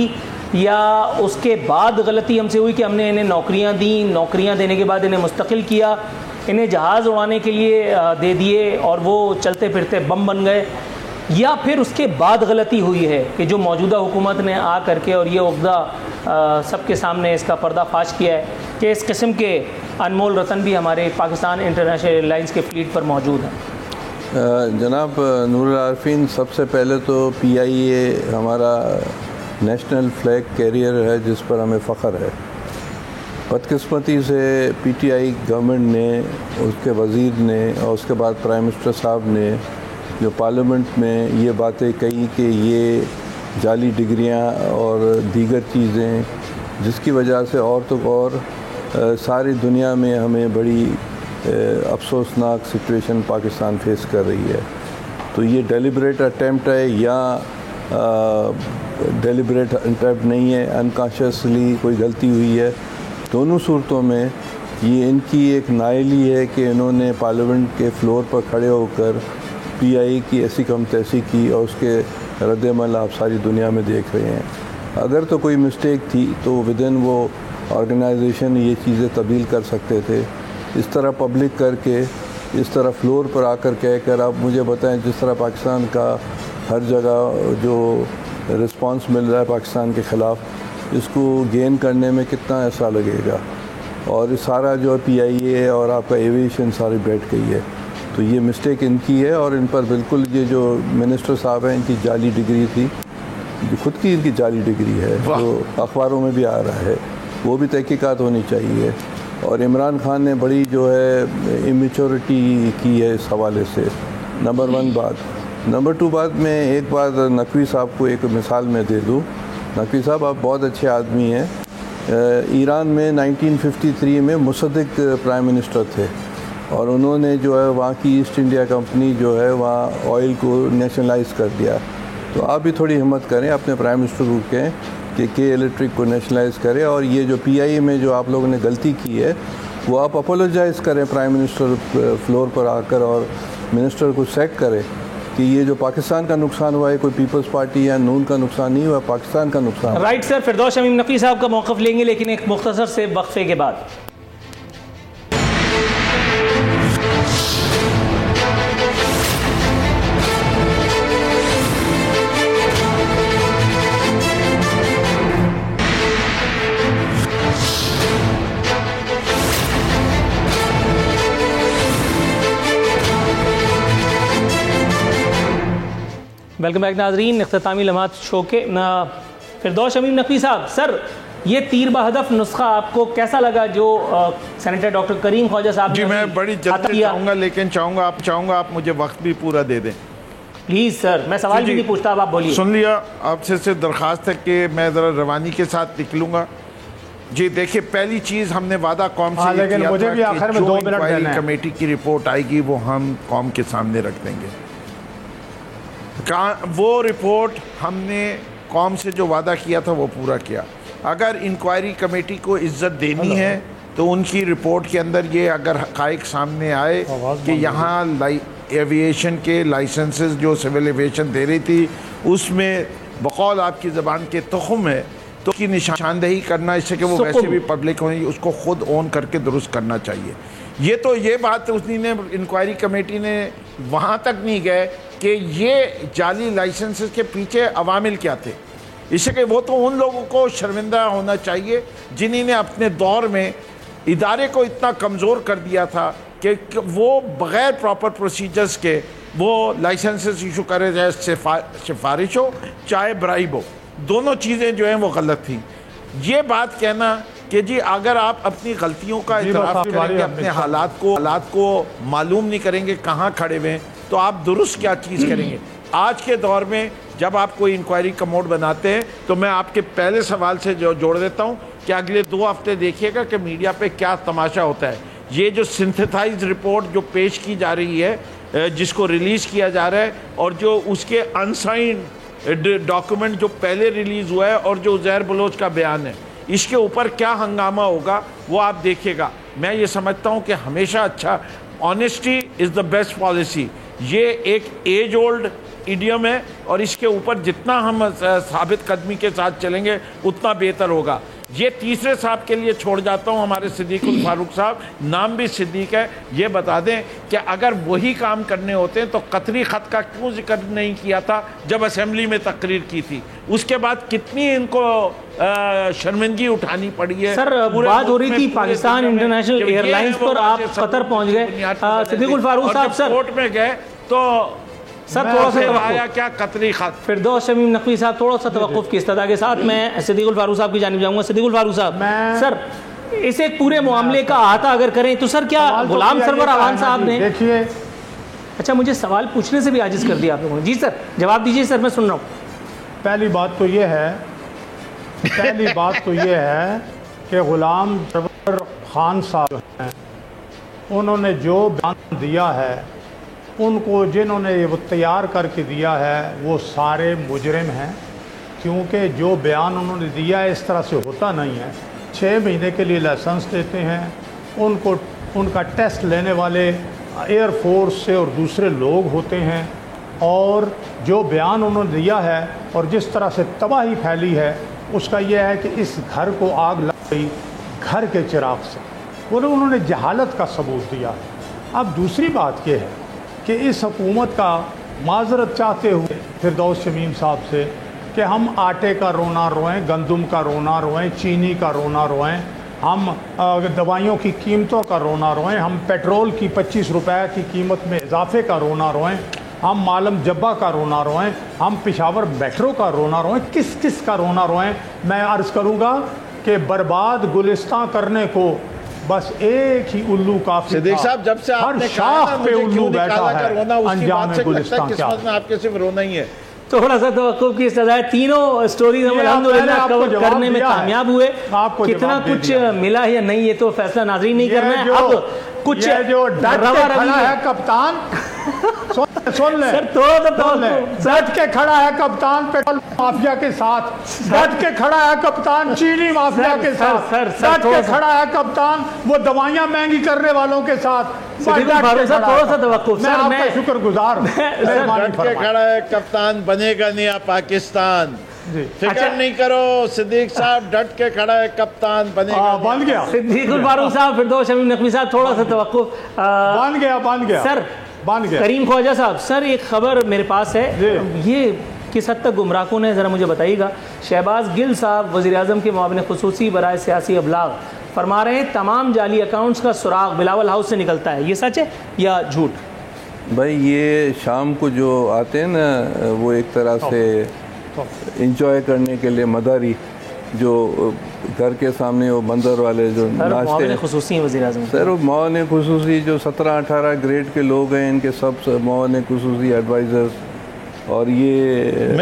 या उसके बाद गलती हमसे हुई कि हमने इन्हें नौकरियां दी, नौकरियां देने के बाद इन्हें मुस्तकिल किया, इन्हें जहाज़ उड़ाने के लिए दे दिए और वो चलते फिरते बम बन गए, या फिर उसके बाद गलती हुई है कि जो मौजूदा हुकूमत ने आ करके और ये उक़दा सबके सामने इसका पर्दाफाश किया है कि इस किस्म के अनमोल रतन भी हमारे पाकिस्तान इंटरनेशनल एयरलाइंस के फ्लीट पर मौजूद हैं? जनाब नूरुल आरिफीन, सबसे पहले तो PIA हमारा नेशनल फ्लैग कैरियर है जिस पर हमें फ़ख्र है। बदकिस्मती से PTI गवर्नमेंट ने, उसके वज़ीर ने और उसके बाद प्राइम मिनिस्टर साहब ने जो पार्लियामेंट में ये बातें कही कि ये जाली डिग्रियां और दीगर चीज़ें जिसकी वजह से और तो और सारी दुनिया में हमें बड़ी अफसोसनाक सिचुएशन पाकिस्तान फेस कर रही है। तो ये डेलिब्रेट अटैम्प्ट है या डेलिब्रेट अटैम्प्ट नहीं है, अनकॉन्शियसली कोई गलती हुई है, दोनों सूरतों में ये इनकी एक नाअहली है कि इन्होंने पार्लियामेंट के फ्लोर पर खड़े होकर PI की ऐसी कम तैसी की और उसके रद्द-ए-अमल आप सारी दुनिया में देख रहे हैं। अगर तो कोई मिस्टेक थी तो विदिन वो ऑर्गेनाइजेशन ये चीज़ें तब्दील कर सकते थे। इस तरह पब्लिक करके, इस तरह फ्लोर पर आकर कहकर आप मुझे बताएं, जिस तरह पाकिस्तान का हर जगह जो रिस्पांस मिल रहा है पाकिस्तान के ख़िलाफ़, इसको गेन करने में कितना ऐसा लगेगा। और इस सारा जो PIA और आपका एविएशन सारी बैठ गई है। तो ये मिस्टेक इनकी है और इन पर बिल्कुल ये जो मिनिस्टर साहब हैं इनकी जाली डिग्री थी, जो खुद की इनकी जाली डिग्री है, तो अखबारों में भी आ रहा है, वो भी तहकीकात होनी चाहिए। और इमरान खान ने बड़ी जो है इमेच्योरिटी की है इस हवाले से, नंबर 1 बात। नंबर 2 बात, मैं एक बार नकवी साहब को एक मिसाल में दे दूँ। नकवी साहब आप बहुत अच्छे आदमी हैं। ईरान में 1953 में मुसद्दिक प्राइम मिनिस्टर थे और उन्होंने जो है वहाँ की ईस्ट इंडिया कंपनी जो है वहाँ ऑयल को नेशनलाइज कर दिया। तो आप भी थोड़ी हिम्मत करें, अपने प्राइम मिनिस्टर को कहें कि के इलेक्ट्रिक को नेशनलाइज करें। और ये जो PIA में जो आप लोगों ने गलती की है वो आप अपोलोजाइज़ करें प्राइम मिनिस्टर फ्लोर पर आकर, और मिनिस्टर को सेक करें कि ये जो पाकिस्तान का नुकसान हुआ है कोई पीपल्स पार्टी या नून का नुकसान नहीं हुआ, पाकिस्तान का नुकसान। राइट सर, फिरदौस शमीम नकवी साहब का मौक़िफ़ लेंगे लेकिन एक मुख्तसर से वक्फे के बाद। वेलकम बैक नाजरीन, इख्तितामी लम्हात शो के फिरदौस शमीम नकवी साहब, सर ये तीर बहदफ नुस्खा आपको कैसा लगा जो सेनेटर डॉक्टर करीम ख्वाजा साहब जी? मैं बड़ी जल्दी चाहूँगा, लेकिन चाहूँगा आप मुझे वक्त भी पूरा दे दें प्लीज़। सर मैं सवाल भी नहीं पूछता, अब आप बोलिए। सुन लिया, आपसे सिर्फ दरख्वास्त है कि मैं ज़रा रवानी के साथ निकलूँगा। जी देखिए, पहली चीज़ हमने वादा कौम से लेकिन किया मुझे था भी आखिर में 2 मिनट देना है। कमेटी की रिपोर्ट आएगी वो हम कौम के सामने रख देंगे। वो रिपोर्ट हमने कौम से जो वादा किया था वो पूरा किया। अगर इंक्वायरी कमेटी को इज्जत देनी है तो उनकी रिपोर्ट के अंदर ये अगर हक़ाइक़ सामने आए कि यहाँ एविएशन के लाइसेंसेस जो सिविल एविएशन दे रही थी उसमें बकौल आपकी ज़बान के तुख़्म है, तो उसकी निशानदही करना, इससे कि वो वैसे भी पब्लिक होगी, उसको ख़ुद ओन करके दुरुस्त करना चाहिए। ये बात उसने इंक्वायरी कमेटी ने वहाँ तक नहीं गए कि ये जाली लाइसेंसेस के पीछे अवामिल क्या थे। इससे कि वो तो उन लोगों को शर्मिंदा होना चाहिए जिन्होंने अपने दौर में इदारे को इतना कमज़ोर कर दिया था कि वो बग़ैर प्रॉपर प्रोसीजर्स के वो लाइसेंसेस इशू करे, चाहे सिफारिश हो चाहे ब्राइब हो, दोनों चीज़ें जो हैं वो गलत थी। ये बात कहना कि जी अगर आप अपनी गलतियों का इतराफ़ करेंगे, अपने हालात को मालूम नहीं करेंगे कहाँ खड़े हुए हैं, तो आप दुरुस्त क्या चीज़ करेंगे। आज के दौर में जब आप कोई इंक्वायरी का मोड बनाते हैं तो मैं आपके पहले सवाल से जो जोड़ देता हूँ कि अगले 2 हफ्ते देखिएगा कि मीडिया पे क्या तमाशा होता है। ये जो सिंथेसाइज रिपोर्ट जो पेश की जा रही है, जिसको रिलीज़ किया जा रहा है, और जो उसके अनसाइंड डॉक्यूमेंट जो पहले रिलीज़ हुआ है, और जो उज़ैर बलोच का बयान है, इसके ऊपर क्या हंगामा होगा वो आप देखिएगा। मैं ये समझता हूँ कि हमेशा अच्छा, honesty is the best policy, ये एक एज ओल्ड इडियम है, और इसके ऊपर जितना हम साबित कदमी के साथ चलेंगे उतना बेहतर होगा। ये तीसरे साहब के लिए छोड़ जाता हूँ, हमारे सिद्दीकुल फारूक साहब, नाम भी सिद्दीक है, ये बता दें कि अगर वही काम करने होते हैं तो कतरी ख़त का क्यों जिक्र नहीं किया था जब असेंबली में तकरीर की थी? उसके बाद कितनी इनको शर्मिंदगी उठानी पड़ी है। सर, बात हो रही थी पाकिस्तान इंटरनेशनल एयरलाइंस पर, आप कतर पहुंच गए। सिद्दीकुल फारूक साहब, सर कोर्ट में गए तो सर थोड़ा सा आया क्या कतरी खत। फिरदौस शमीम नकवी साहब, थोड़ा सा तवक्कुफ की इस्तदा के साथ मैं सिद्दीकुल फारूक साहब की जानिब जाऊंगा। सिद्दीकुल फारूक साहब, सर इस एक पूरे मामले का अहाता अगर करें तो सर क्या गुलाम सरवर अवान साहब ने, देखिए, अच्छा मुझे सवाल पूछने से भी आजिज़ कर दिया आप लोगों ने। जी सर, जवाब दीजिए सर, मैं सुन रहा हूँ। पहली बात तो ये है कि गुलाम सरवर खान साहब हैं, उन्होंने जो बयान दिया है, उनको जिन्होंने वो तैयार करके दिया है वो सारे मुजरिम हैं, क्योंकि जो बयान उन्होंने दिया है इस तरह से होता नहीं है। 6 महीने के लिए लाइसेंस देते हैं, उनको उनका टेस्ट लेने वाले एयरफोर्स से और दूसरे लोग होते हैं, और जो बयान उन्होंने दिया है और जिस तरह से तबाही फैली है उसका यह है कि इस घर को आग लग गई घर के चिराग से, बोले उन्होंने जहालत का सबूत दिया है। अब दूसरी बात यह है कि इस हुकूमत का माजरत चाहते हुए फिरदौस शमीम साहब से कि हम आटे का रोना रोएं, गंदम का रोना रोएं, चीनी का रोना रोएं, हम दवाइयों की कीमतों का रोना रोएं, हम पेट्रोल की 25 रुपए की कीमत में इजाफे का रोना रोएं, हम मालम जब्बा का रोना रोएं, हम पेशावर मेट्रो का रोना रोएं, किस किस का रोना रोएं। मैं अर्ज़ करूँगा कि बर्बाद गुलिस्तां करने को बस एक ही उल्लू काफी। सिद्दीक साहब, जब से आपने कहा पे उल्लू बैठा है, अंजाम में गुलिस्तां क्या? किस्मत में आपके सिर्फ रोना ही है। थोड़ा सा तवक्कुफ की सजा है। तीनों स्टोरीज हम अल्हम्दुलिल्लाह कवर करने में कामयाब हुए। कितना कुछ मिला है या नहीं ये तो फैसला नाज़रीन नहीं करना है। अब कुछ जो डट के खड़ा है कप्तान, सुन ले सर, थोड़ा सा डट के खड़ा है कप्तान पेट्रोल माफिया के साथ, डट के खड़ा है कप्तान चीनी माफिया के साथ, डट के खड़ा है कप्तान वो दवाइयां महंगी करने वालों के साथ। थोड़ा सा तवक्कुफ, मैं आपका शुक्रगुजार हूं। डट के खड़ा है कप्तान, बनेगा नया पाकिस्तान, फिक्र नहीं करो सिद्दीक साहब, डट के खड़ा है कप्तान, बनेगा। बन गया सिद्दीकुल फारूक साहब, फिरदौस शमीम नकवी साहब, थोड़ा सा तवक्कुफ। बन गया सर, बन गया। करीम ख्वाजा साहब, सर एक खबर मेरे पास है, ये किस हद तक गुमराहकुन है ज़रा मुझे बताइएगा। शहबाज गिल साहब वज़ीर आज़म के मुआविन खुसूसी बराए सियासी अबलाग फरमा रहे हैं तमाम जाली अकाउंट्स का सुराग बिलावल हाउस से निकलता है, ये सच है या झूठ? भाई ये शाम को जो आते हैं ना, वो एक तरह से इंजॉय करने के लिए मदारी, जो घर के सामने वो बंदर वाले जो नाश्ते खुसूसी वज़ीर आज़म, सर वो मौन खुसूसी जो 17-18 ग्रेड के लोग हैं, इनके सब मौन खुसूसी एडवाइज़र्स, और ये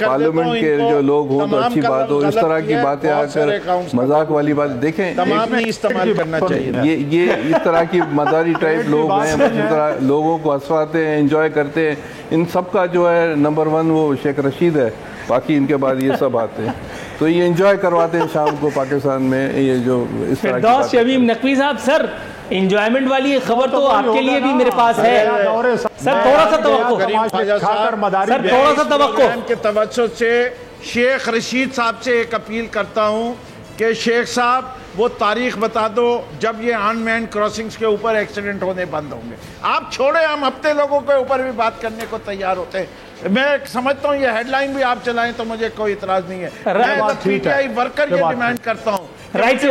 पार्लियामेंट के जो लोग हो तो अच्छी बात हो, इस तरह की बातें आकर मजाक वाली बात देखें, तमाम नहीं इस्तेमाल करना चाहिए। ये इस तरह की मदारी टाइप लोग हैं, इस तरह लोगों को हंसवाते हैं, एंजॉय करते हैं। इन सब का जो है नंबर 1 वो शेख रशीद है, बाकी इनके बाद ये सब आते हैं, तो ये एंजॉय करवाते हैं शाम को पाकिस्तान में ये जो इस तरह की। शमीम नकवी साहब, सर एंजॉयमेंट वाली खबर तो आपके लिए भी मेरे पास है, सर थोड़ा सा तवक्कुफ, सर थोड़ा सा तवक्कुफ के तवज्जुह से शेख रशीद साहब से एक अपील करता हूँ कि शेख साहब वो तारीख बता दो जब ये अनमैन्ड क्रॉसिंग्स के ऊपर एक्सीडेंट होने बंद होंगे। आप छोड़े, हम हफ्ते लोगों के ऊपर भी बात करने को तैयार होते हैं। मैं समझता हूँ ये हेडलाइन भी आप चलाएं तो मुझे कोई इतराज नहीं है। मैं पीटीआई वर्कर ये डिमांड करता हूँ,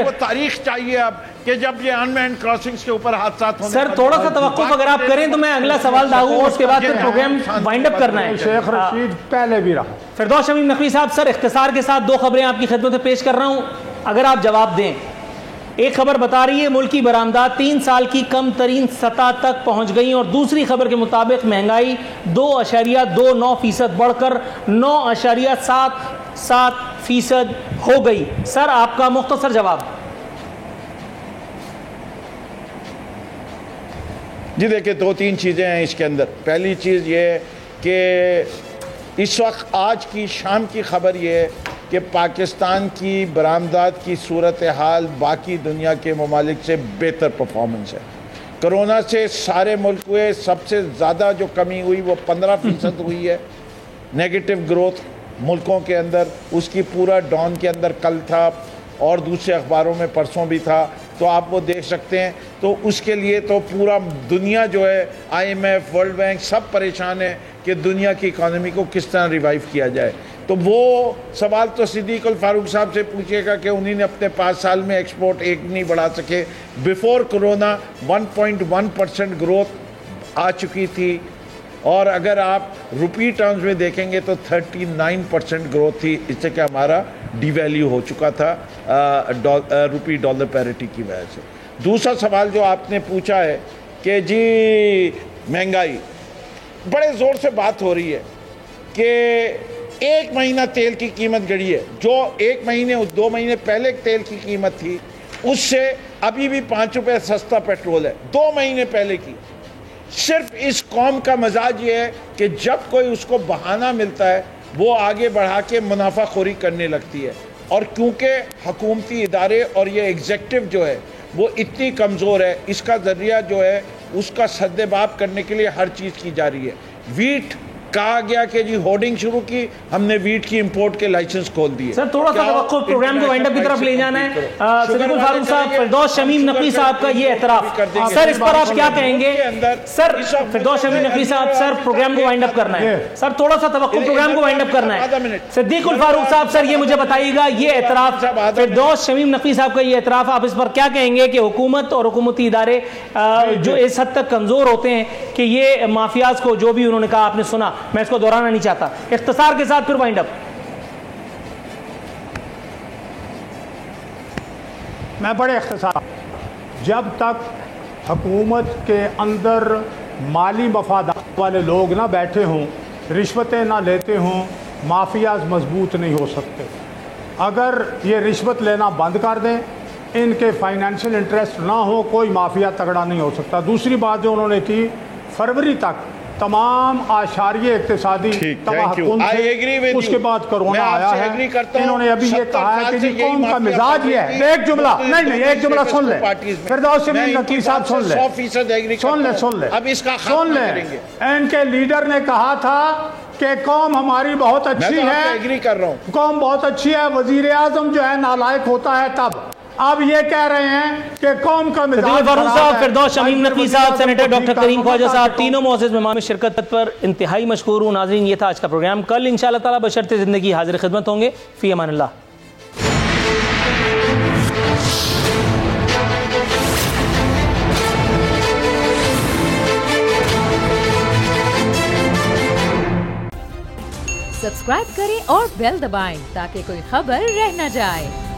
वो तारीख चाहिए अब कि जब ये अनमैन्ड क्रॉसिंग्स के ऊपर हादसा होने। सर थोड़ा सा तवक्कुफ अगर आप करें तो मैं अगला सवाल दागूंगा, उसके बाद फिर प्रोग्राम वाइंड अप करना है। शेख रशीद पहले भी रहा। फिरदौस शमीम नकवी साहब, सर इख्तिसार के साथ 2 खबरें आपकी खिदमत में पेश कर रहा हूं, अगर आप जवाब दें। एक खबर बता रही है मुल्की बरामदात 3 साल की कम तरीन सतह तक पहुंच गई, और दूसरी खबर के मुताबिक महंगाई 2.29% बढ़कर 9.7 7% हो गई। सर आपका मुख्तसर जवाब। जी देखिए, दो तीन चीज़ें हैं इसके अंदर। पहली चीज़ ये है कि इस वक्त आज की शाम की खबर ये है कि पाकिस्तान की बरामदात की सूरत हाल बाकी दुनिया के ममालिक से बेहतर परफॉर्मेंस है। कोरोना से सारे मुल्क हुए सबसे ज़्यादा जो कमी हुई वो 15% हुई है नेगेटिव ग्रोथ मुल्कों के अंदर। उसकी पूरा डॉन के अंदर कल था और दूसरे अखबारों में परसों भी था, तो आप वो देख सकते हैं। तो उसके लिए तो पूरा दुनिया जो है, IMF, वर्ल्ड बैंक सब परेशान है कि दुनिया की इकॉनमी को किस तरह रिवाइव किया जाए। तो वो सवाल तो सिद्दीक अल फारूक साहब से पूछिएगा कि उन्होंने अपने 5 साल में एक्सपोर्ट एक नहीं बढ़ा सके। बिफोर कोरोना 1.1% ग्रोथ आ चुकी थी, और अगर आप रुपी टर्म्स में देखेंगे तो 39% ग्रोथ थी। इससे कि हमारा डिवैल्यू हो चुका था रुपी डॉलर पैरिटी की वजह से। दूसरा सवाल जो आपने पूछा है कि जी महंगाई, बड़े ज़ोर से बात हो रही है कि 1 महीना तेल की कीमत गड़ी है। जो 1 महीने 2 महीने पहले तेल की कीमत थी उससे अभी भी 5 रुपये सस्ता पेट्रोल है 2 महीने पहले की। सिर्फ इस कौम का मजाज ये है कि जब कोई उसको बहाना मिलता है वो आगे बढ़ा के मुनाफाखोरी करने लगती है। और क्योंकि हुकूमती इदारे और ये एग्जेक्टिव जो है वो इतनी कमज़ोर है, इसका ज़रिया जो है उसका सद्देबाब करने के लिए हर चीज़ की जा रही है। वीट कहा गया कि जी होर्डिंग शुरू की, हमने वीट की इंपोर्ट के लाइसेंस खोल दिए। सर थोड़ा सा तवक्कुफ, प्रोग्राम को वाइंड अप की तरफ ले जाना है। सिद्दीक अल फारूक साहब, फिरदौस शमीम नकवी साहब का ये एतराफ, सर इस पर आप क्या कहेंगे? सर फिरदौस शमीम नकवी साहब, सर प्रोग्राम को वाइंड अप करना है, सर थोड़ा सा तवक्कुफ, प्रोग्राम को वाइंड अप करना है। सिद्दीक अल फारूक साहब, सर ये मुझे बताइएगा, ये एतराफ फिरदौस शमीम नकवी साहब का ये एतराफ, आप इस पर क्या कहेंगे कि हुकूमत और हुकूमती इदारे जो इस हद तक कमजोर होते हैं कि ये माफियाज को, जो भी उन्होंने कहा आपने सुना, मैं इसको दोहराना नहीं चाहता, इख्तिसार के साथ फिर वाइंड अप। मैं बड़े इख्तिसार, जब तक हुकूमत के अंदर माली मफादात वाले लोग ना बैठे हों, रिश्वतें ना लेते हों, माफियाज मजबूत नहीं हो सकते। अगर ये रिश्वत लेना बंद कर दें, इनके फाइनेंशियल इंटरेस्ट ना हो, कोई माफिया तगड़ा नहीं हो सकता। दूसरी बात जो उन्होंने की, फरवरी तक तमाम आशारिये इक्तिसादी तबाहकुन थे, उसके बाद कोरोना आया है। इन्होंने अभी ये कहा है कि जी कौम का मिजाज ये है। एक जुमला नहीं, एक जुमला सुन ले फिरदौस शमीम नकवी साहब, सुन ले सुन ले। इनके लीडर ने कहा था कि कौम हमारी बहुत अच्छी है, एग्री कर रहा हूँ, कौम बहुत अच्छी है, वजीर आजम जो है नालायक होता है तब। अब ये कह रहे हैं कि कौम का मिजाज साहब, फिरदौस शमीम नकवी साहब, सेनेटर डॉक्टर करीम ख्वाजा साहब, तीनों मुअज़्ज़िज़ मेहमान में शिरकत पर इंतहाई मशकूर हूँ। नाज़रीन, ये था आज का प्रोग्राम। कल इंशाअल्लाह ताला बशर्ते ज़िंदगी हाजिर खिदमत होंगे। फ़ी अमानिल्लाह। सब्सक्राइब करें और बेल दबाएं ताकि कोई खबर रह न जाए।